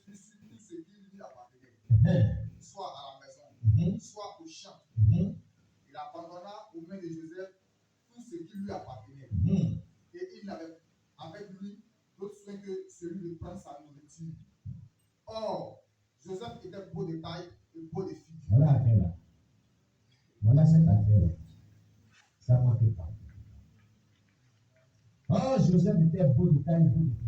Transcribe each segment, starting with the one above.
vu sur tout ce qui lui appartenait, soit à la maison, soit au champ. Il abandonna aux mains de Joseph tout ce qui lui appartenait. Et il n'avait avec lui d'autre soin que celui de prendre sa nourriture. Or, Joseph était beau de taille et beau de figure. Voilà l'affaire-là. Voilà cette affaire-là. Ça ne manquait pas. Oh, Joseph était beau de taille, beau de figure.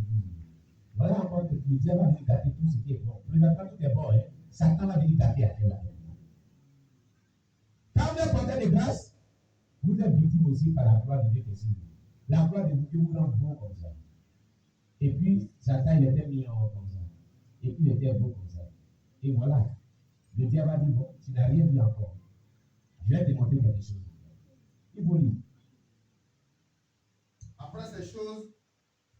Voilà encore que le diable va venir gâter tout ce qui est bon. Présentement, tout est bon. Hein? Satan va venir gâter affaire-là. Quand vous êtes porteur de grâce, vous êtes victime aussi par la gloire de Dieu qui est sur vous. La gloire de Dieu vous rend beau comme ça. Et puis, Satan, il était mis en haut comme ça. Et puis, il était beau comme ça. Et voilà. Le diable a dit, bon, tu n'as rien vu encore. Je vais te montrer quelque chose. Il faut lire. Après ces choses,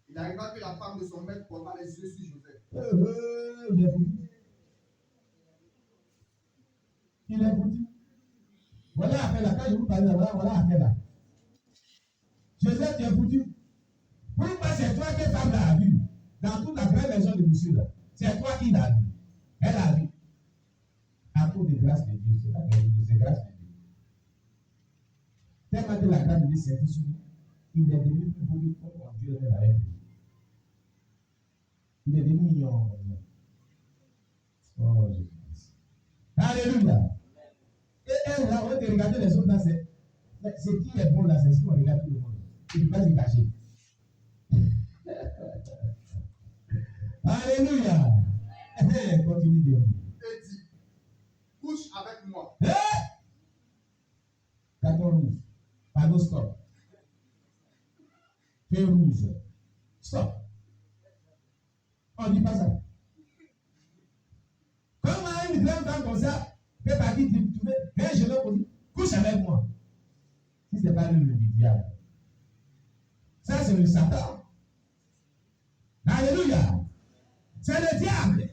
il arriva que la femme de son maître porta les yeux sur Joseph. Il est foutu. Il est foutu. Voilà l'affaire là. Quand je vous parle, voilà l'affaire là. Joseph, tu es foutu. Pourquoi c'est toi que femme l'a vu? Dans toute la grande maison de monsieur là. C'est toi qui l'as vu. Elle a vu. À cause de grâce de Dieu. C'est pas qu'elle dit, c'est grâce de Dieu. Tellement que la grâce de Dieu s'est sur lui. Il est devenu plus beau que quand Dieu était avec lui. Il est devenu mignon. Oh Jésus. Alléluia. Et elle, là, on va te regarder les autres là, c'est qui est bon là, c'est ce qu'on regarde tout le monde. Et tu vas se cacher. Alléluia. Continue de dire. Et dit, couche avec moi. Carton rouge. Pardon, stop. Feu rouge. Stop. On ne dit pas ça. Comment une grande femme comme ça peut partir de trouver un jeune homme dit, couche avec moi. Si ce n'est pas lui le diable. Ça, c'est le Satan. Alléluia. C'est le diable.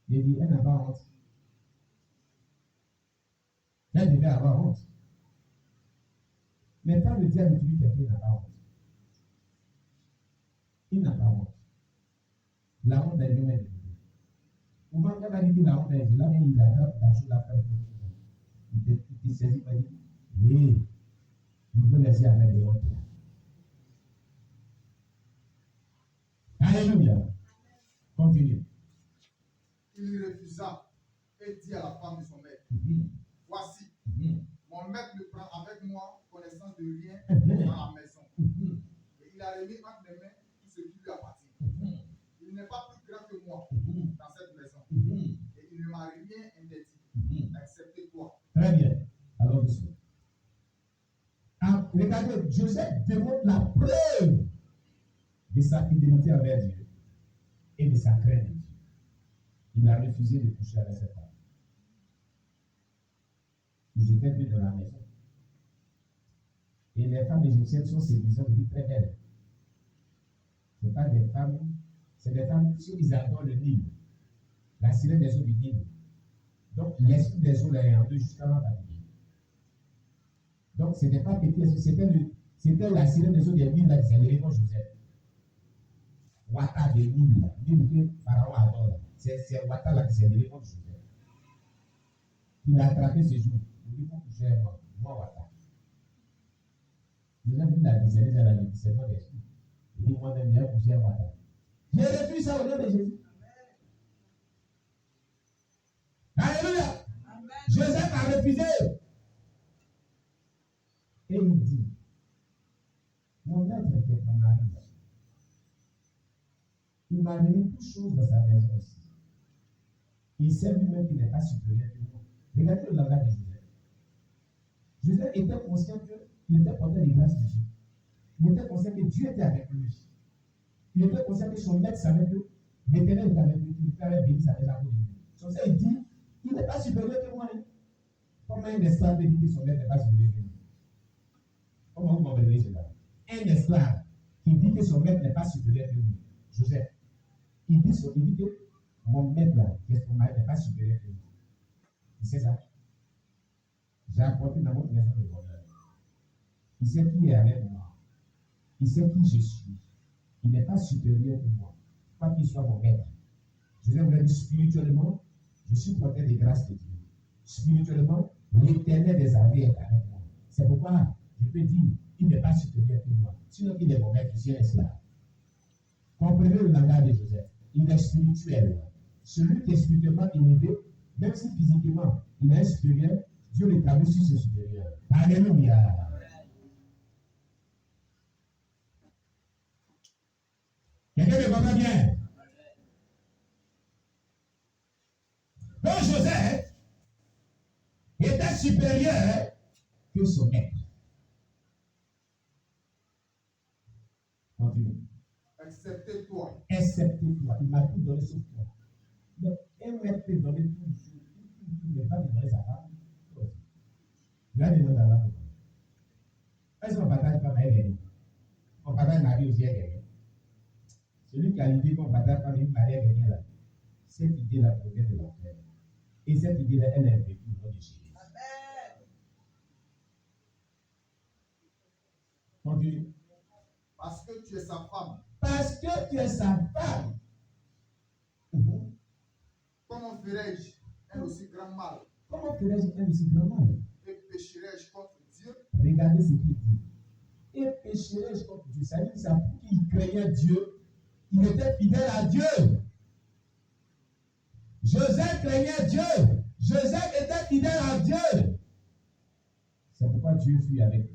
Il dit, elle n'a pas honte. Elle devait avoir honte. Mais quand le diable utilise quelqu'un, il n'a pas honte. Il n'a pas honte. La honte est lui-même. Au moment où on a dit la honte est là, mais il attrape la chose, la femme. Il saisit, il dit, oui, il veut laisser avec des hontes. Alléluia. Continue. Il refusa et dit à la femme de son maître, voici, mon maître ne prend avec moi connaissance de rien dans la maison. Et il a remis entre mes mains tout ce qui lui appartient. Il n'est pas plus grand que moi dans cette maison. Et il ne m'a rien interdit, excepté toi. Très bien. Alors, dessus. Regardez, Joseph démontre la preuve de sa fidélité envers Dieu et de sa crainte de Dieu. Il a refusé de coucher avec cette femme. Ils étaient venus dans la maison. Et les femmes égyptiennes sont séduisantes et très belles. Ce ne sont pas des femmes, c'est des femmes qui adorent le Nil, la sirène des eaux du Nil. Donc, l'esprit des eaux est en eux jusqu'à la vie. Donc, ce n'était pas petit, c'était la sirène des eaux du Nil là qui s'est levée contre Joseph. Wata de Nil, Nil que Pharaon adore. C'est Wata là qui s'est levé contre Joseph. Il a attrapé ce jour. Il dit, faut coucher avec moi, Wata. Joseph, il a discerné dans le discernement d'esprit. Il dit, moi-même, je vais coucher avec Wata. J'ai refusé ça au nom de Jésus. Alléluia. Joseph a refusé. Et il dit, mon maître était mon mari. Il m'a donné toutes choses dans sa maison aussi. Il sait lui-même qu'il n'est pas supérieur que moi. Regardez le langage de Joseph. Joseph était conscient qu'il était porteur de grâce de Dieu. Il était conscient que Dieu était avec lui. Il était conscient que son maître savait que l'Éternel était avec lui, qu'il avait béni sa maison à cause de lui. Son Seigneur, il dit, il n'est pas supérieur que moi. Comment un esclave dit que son maître n'est pas supérieur que lui? Comment vous comprenez cela? Un esclave qui dit que son maître n'est pas supérieur que lui. Joseph, il dit que mon maître là, qui est son maître, n'est pas supérieur que lui. Il sait ça. J'ai apporté dans votre maison le bonheur. Il sait qui est avec moi. Il sait qui je suis. Il n'est pas supérieur que moi. pas qu'il soit mon maître. Joseph voulait dire spirituellement, je suis porteur des grâces de Dieu. Spirituellement, l'Éternel des armées est avec moi. C'est pourquoi je peux dire, il n'est pas supérieur que moi. Sinon, il est mon maître, je suis un esclave. Comprenez le langage de Joseph. Il est spirituel. Celui qui est spirituellement élevé, même si physiquement il est supérieur, Dieu le travaille sur ce supérieur. Alléluia. Quelqu'un me comprend bien? Donc Joseph était supérieur que son maître. Continue. Excepté toi. Excepté toi. Il m'a tout donné sauf toi. Donc, un maître peut donner tout, mais pas te donner sa femme. Il a des noms dans la vie. Est-ce qu'on partage pas mal gagné? On partage Marie aussi à gagner. Celui qui a l'idée qu'on partage pas une Marie à gagner là, cette idée-là provient de l'enfer. Et cette idée-là, elle est vécue au nom de Jésus. Continue. Parce que tu es sa femme. Parce que tu es sa femme. Comment ferais-je un aussi grand mal? Comment ferais-je un aussi grand mal? Et pécherais-je contre Dieu? Regardez ce qu'il dit. Et pécherais-je contre Dieu? Ça veut dire ça, il craignait Dieu. Il était fidèle à Dieu. Joseph craignait Dieu. Joseph était fidèle à Dieu. C'est pourquoi Dieu fut avec lui.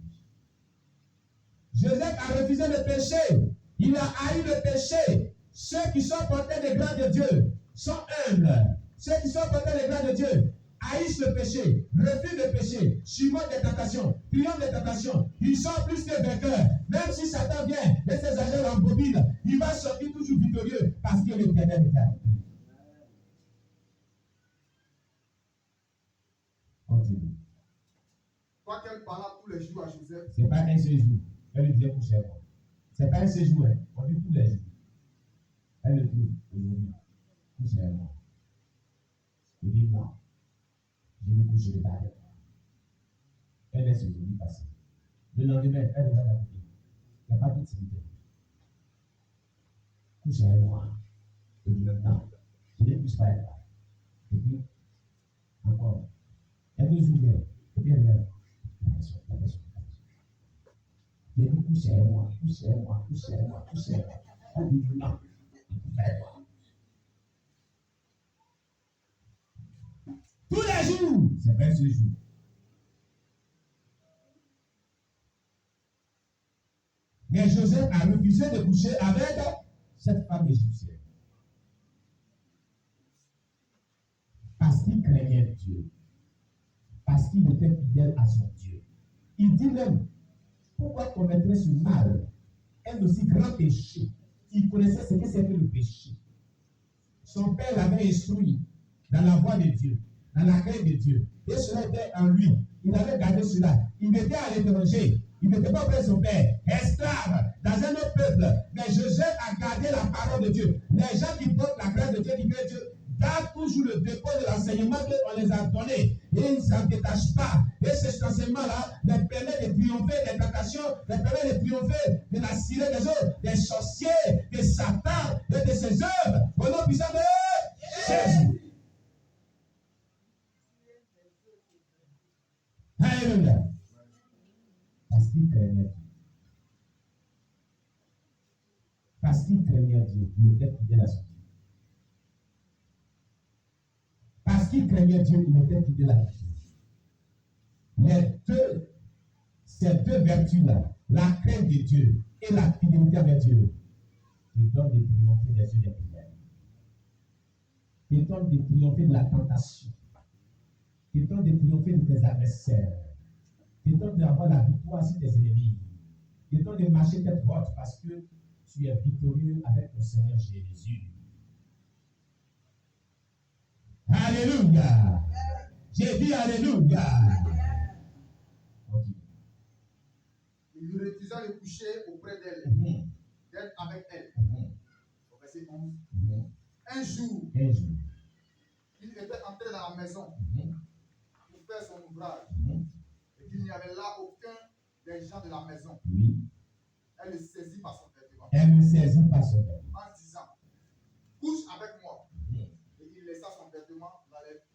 Joseph a refusé le péché. Il a haï le péché. Ceux qui sont portés des grâces de Dieu sont humbles. Ceux qui sont portés des grâces de Dieu haïssent le péché, refusent le péché, suivant des tentations, triomphent des tentations. Ils sont plus que vainqueurs. Même si Satan vient et ses agents en bobine, il va sortir toujours victorieux parce que l'Éternel est avec lui. Continue. Toi qu'elle parla tous les jours à Joseph. Ce n'est pas un seul jour. Elle le disait pour chez moi. Ce n'est pas un seul jour. On dit tous les jours. Elle le trouve aujourd'hui. Pour chez moi. Il dit non. Je ne coucherai pas avec moi. Elle laisse aujourd'hui passer. Le lendemain, elle regarde la boutique. Il n'y a pas de timidité. Couche avec moi. Il dit non. Je ne couche pas avec moi. Et puis, encore. Elle nous ouvre. Et puis elle regarde. La personne. Il dit couche avec moi. Elle dit non. Tous les jours, c'est pas ce jour. Mais Joseph a refusé de coucher avec cette femme égyptienne. Parce qu'il craignait Dieu. Parce qu'il était fidèle à son Dieu. Il dit même, pourquoi commettrait ce mal, un aussi grand péché? Il connaissait ce que c'était le péché. Son père l'avait instruit dans la voie de Dieu, dans la crainte de Dieu. Et cela était en lui. Il avait gardé cela. Il était à l'étranger. Il n'était pas auprès de son père. Esclave dans un autre peuple. Mais Joseph a gardé la parole de Dieu. Les gens qui portent la grâce de Dieu, qui craignent Dieu, gardent toujours le dépôt de l'enseignement qu'on les a donné. Et ils ne s'en détachent pas. Et cet enseignement-là les permet de triompher des tentations, les permet de triompher de la sirène des autres, des sorciers, de Satan et de ses œuvres. Au nom puissant de Jésus. Alléluia. Parce qu'il craignait Dieu. Parce qu'il craignait Dieu, il était fidèle à son Dieu. Parce qu'il craignait Dieu, il était fidèle à Dieu. Ces deux vertus-là, la crainte de Dieu et la fidélité avec Dieu, ils donnent de triompher des yeux des prières. Ils donnent de triompher de la tentation. Ils donnent de triompher de tes adversaires. Ils donnent d'avoir la victoire sur tes ennemis. Ils donnent de marcher tête haute parce que tu es victorieux avec ton Seigneur Jésus. Alléluia. J'ai dit Alléluia. Il lui refusa de coucher auprès d'elle, d'être avec elle. Au verset 11. Un jour, il était entré dans la maison pour faire son ouvrage. Et qu'il n'y avait là aucun des gens de la maison. Oui. Elle le saisit par son vêtement. Elle le saisit par son vêtement. En disant,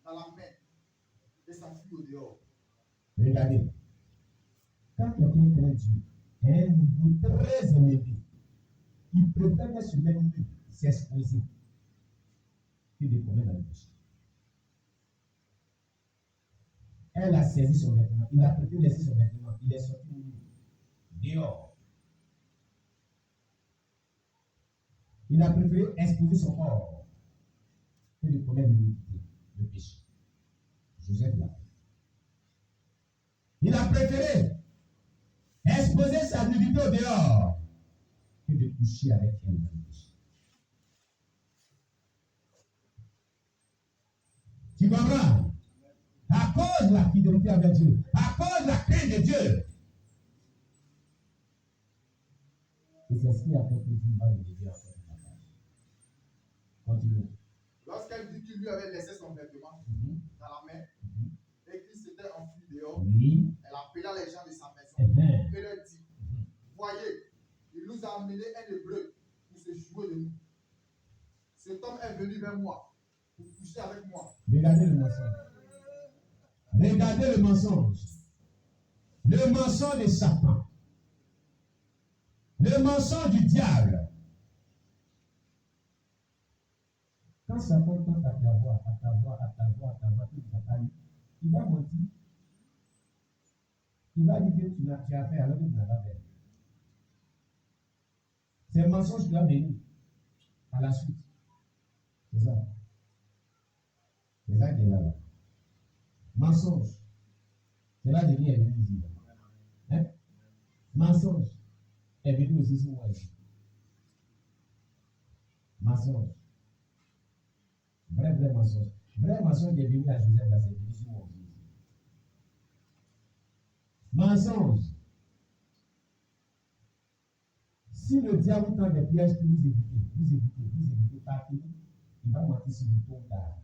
dans la main et s'enfuit au dehors. Regardez. Quand quelqu'un craint Dieu, un niveau très élevé, il préfère se mettre nu, s'exposer, que de commettre le péché. Elle a saisi son vêtement, il a préféré laisser son vêtement, il est sorti dehors. Il a préféré exposer son corps que de commettre l'iniquité, le péché. Joseph l'a fait. Il a préféré exposer sa nudité au dehors que de coucher avec elle dans le péché. Tu comprends? À cause de la fidélité avec Dieu, à cause de la crainte de Dieu. Et c'est ce qui a fait que Dieu va le lever en fait la page. Continue. Lorsqu'elle dit qu'il lui avait laissé son vêtement dans la main et qu'il s'était enfui dehors, Oui. elle appela les gens de sa maison Amen. et leur dit, voyez, il nous a amené un hébreu pour se jouer de nous. Cet homme est venu vers moi pour coucher avec moi. Regardez le mensonge. Regardez le mensonge. Le mensonge de Satan. Le mensonge du diable. Quand Satan tente à t'avoir, il va mentir. Il va dire que tu as fait alors que tu n'as pas fait. C'est un mensonge qui va venir à la suite. C'est ça. C'est ça qui est là. Mensonge. C'est là que Dieu est venu ici. Hein? Mensonge est venu aussi sur moi ici. Mensonge. Vrai mensonge. Vrai mensonge qui est venu à Joseph, là, c'est venu sur moi aussi. Mensonge. Si le diable tend des pièges pour vous éviter, pas fini, il va mentir sur vous tôt ou tard.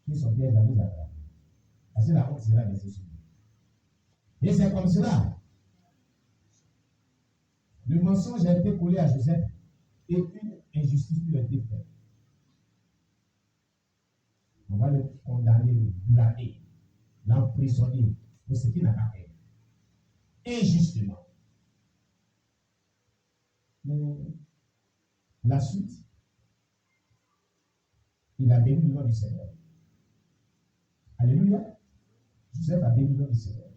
Que son piège va vous attraper. Parce que la honte sera laissée sur lui. Et c'est comme cela. Le mensonge a été collé à Joseph et une injustice lui a été faite. On va le condamner, le blâmer, l'emprisonner pour ce qu'il n'a pas fait. Injustement. Mais la suite, il a béni le nom du Seigneur. Alléluia. Joseph a béni le nom du Seigneur.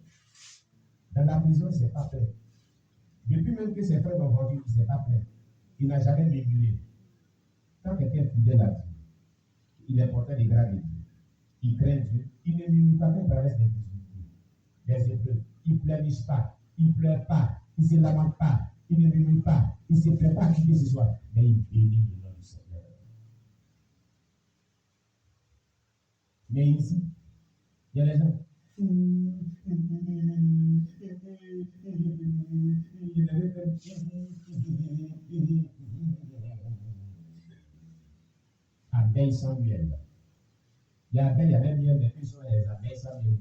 Dans la prison, il ne s'est pas plaint. Depuis même que ses frères l'ont vendu, il ne s'est pas plaint. Il n'a jamais murmuré. Quand quelqu'un est fidèle à Dieu, il est porteur des grâces de Dieu. Il craint Dieu. Il ne murmure pas qu'il traverse des difficultés, des épreuves. Il ne pleurniche pas. Il ne pleure pas. Il ne se lamente pas. Il ne murmure pas. Il ne se plaint pas à qui que ce soit. Mais il bénit le nom du Seigneur. Mais ici, il y a les gens. Abeilles sans miel. Il y a abeilles, il y a même miel, mais plus sont les abeilles sans miel.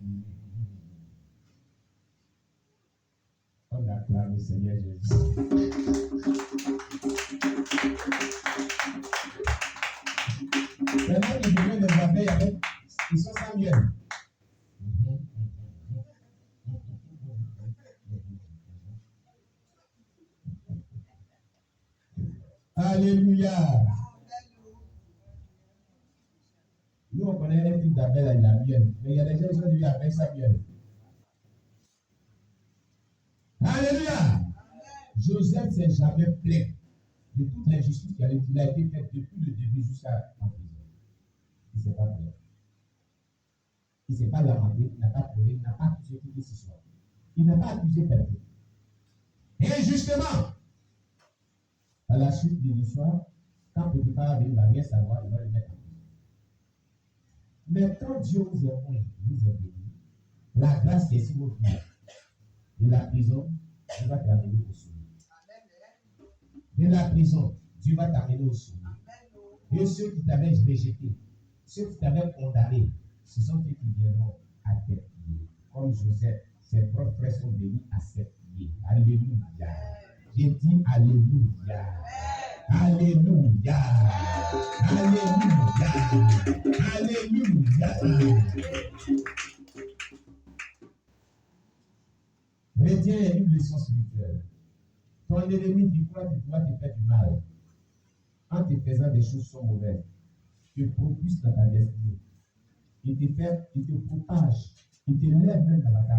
On acclame le Seigneur Jésus. Maintenant, il y a des abeilles avec, ils sont sans miel. Alléluia. Nous, on connaît un type d'abeille avec la miel. Mais il y a des gens qui sont devenus avec sa miel. Alléluia. Joseph s'est jamais plaint de toute l'injustice qui a été faite depuis le début jusqu'à la prison. Il ne s'est pas plaint. Il ne s'est pas lamenté, il n'a pas pleuré, il n'a pas accusé qui que ce soit. Il n'a pas accusé personne. Et justement, à la suite de l'histoire, quand Potiphar il ne va rien savoir, il va le mettre en prison. Mais quand Dieu vous est béni, la grâce qui est sur votre vie, de la prison, Dieu va t'amener au sommet. De la prison, Dieu va t'amener au sommet. Et ceux qui t'avaient rejeté, ceux qui t'avaient condamné, ce sont ceux qui viendront à tes pieds. Comme Joseph, ses propres frères sont bénis à ses pieds. Alléluia. J'ai dit Alléluia. Alléluia. Alléluia. Alléluia. Alléluia. Retiens une leçon spirituelle. Ton ennemi qui croit qu'il pourra te faire du mal, en te faisant des choses qui sont mauvaises, te propulse dans ta destinée. Il te propage, il te lève même dans la cage.